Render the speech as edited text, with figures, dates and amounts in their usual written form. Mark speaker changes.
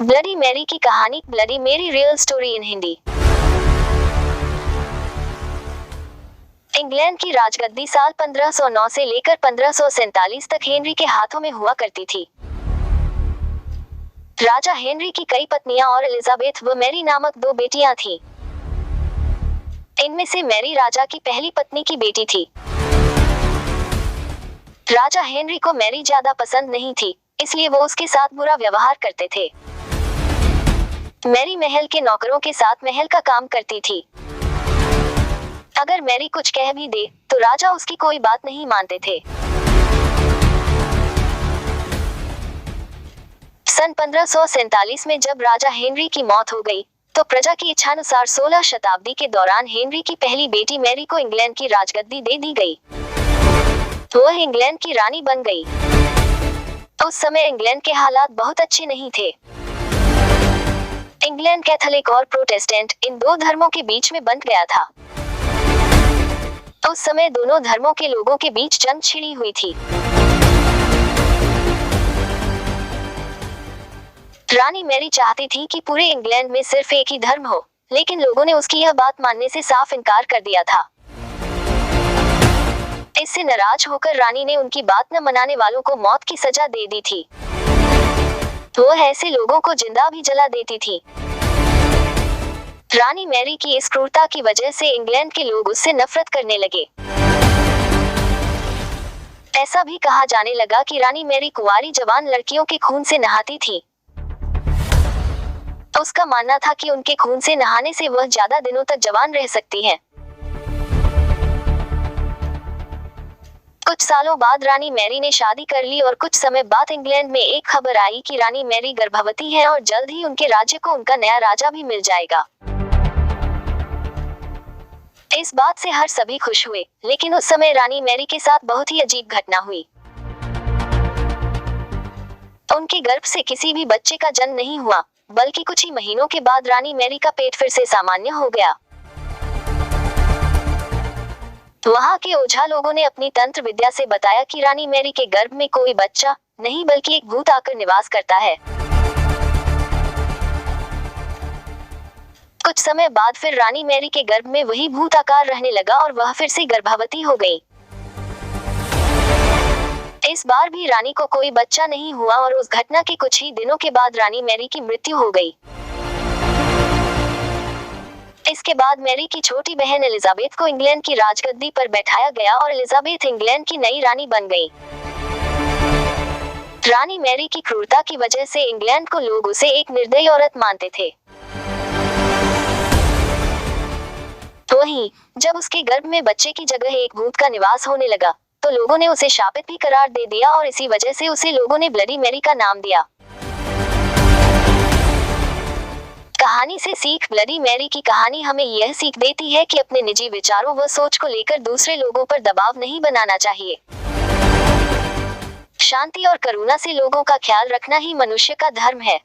Speaker 1: Bloody Mary की कहानी, bloody Mary real story in Hindi. England की राजगद्दी साल 1509 से लेकर 1547 तक हेनरी के हाथों में हुआ करती थी। राजा हेनरी की कई पत्नियां और एलिजाबेथ व मैरी नामक दो बेटियां थीं। इनमें से मैरी राजा की पहली पत्नी की बेटी थी। राजा हेनरी को मैरी ज्यादा पसंद नहीं थी, इसलिए वो उसके साथ बुरा व्यवहार करते थे। मैरी महल के नौकरों के साथ महल का काम करती थी। अगर मैरी कुछ कह भी दे तो राजा उसकी कोई बात नहीं मानते थे। सन 1547 में जब राजा हेनरी की मौत हो गई, तो प्रजा की इच्छानुसार 16 शताब्दी के दौरान हेनरी की पहली बेटी मैरी को इंग्लैंड की राजगद्दी दे दी गई। वह इंग्लैंड की रानी बन गई। उस समय इंग्लैंड के हालात बहुत अच्छे नहीं थे। इंग्लैंड कैथोलिक और प्रोटेस्टेंट इन दो धर्मों के बीच में बंट गया था। उस समय दोनों धर्मों के लोगों के बीच जंग छिड़ी हुई थी। रानी मैरी चाहती थी कि पूरे इंग्लैंड में सिर्फ एक ही धर्म हो, लेकिन लोगों ने उसकी यह बात मानने से साफ इनकार कर दिया था। इससे नाराज होकर रानी ने उनकी बात न मनाने वालों को मौत की सजा दे दी थी। वह ऐसे लोगों को जिंदा भी जला देती थी। रानी मैरी की इस क्रूरता की वजह से इंग्लैंड के लोग उससे नफरत करने लगे। ऐसा भी कहा जाने लगा कि रानी मैरी कुंवारी जवान लड़कियों के खून से नहाती थी। उसका मानना था कि उनके खून से नहाने से वह ज्यादा दिनों तक जवान रह सकती हैं। कुछ सालों बाद रानी मैरी ने शादी कर ली और कुछ समय बाद इंग्लैंड में एक खबर आई कि रानी मैरी गर्भवती है और जल्द ही उनके राज्य को उनका नया राजा भी मिल जाएगा। इस बात से हर सभी खुश हुए, लेकिन उस समय रानी मैरी के साथ बहुत ही अजीब घटना हुई। उनके गर्भ से किसी भी बच्चे का जन्म नहीं हुआ, बल्कि कुछ ही महीनों के बाद रानी मैरी का पेट फिर से सामान्य हो गया। वहां के ओझा लोगों ने अपनी तंत्र विद्या से बताया कि रानी मैरी के गर्भ में कोई बच्चा नहीं बल्कि एक भूत आकर निवास करता है। कुछ समय बाद फिर रानी मैरी के गर्भ में वही भूत आकार रहने लगा और वह फिर से गर्भवती हो गई। इस बार भी रानी को कोई बच्चा नहीं हुआ और उस घटना के कुछ ही दिनों के बाद रानी मैरी की मृत्यु हो गई। इसके बाद मैरी की छोटी बहन एलिजाबेथ को इंग्लैंड की राजगद्दी पर बैठाया गया और एलिजाबेथ इंग्लैंड की नई रानी बन गई। रानी मैरी की क्रूरता की वजह से इंग्लैंड को लोग उसे एक निर्दयी औरत मानते थे। वहीं जब उसके गर्भ में बच्चे की जगह एक भूत का निवास होने लगा, तो लोगों ने उसे शापित भी करार दे दिया और इसी वजह से उसे लोगों ने ब्लडी मैरी का नाम दिया। कहानी से सीख, ब्लडी मैरी की कहानी हमें यह सीख देती है कि अपने निजी विचारों व सोच को लेकर दूसरे लोगों पर दबाव नहीं बनाना चाहिए। शांति और करुणा से लोगों का ख्याल रखना ही मनुष्य का धर्म है।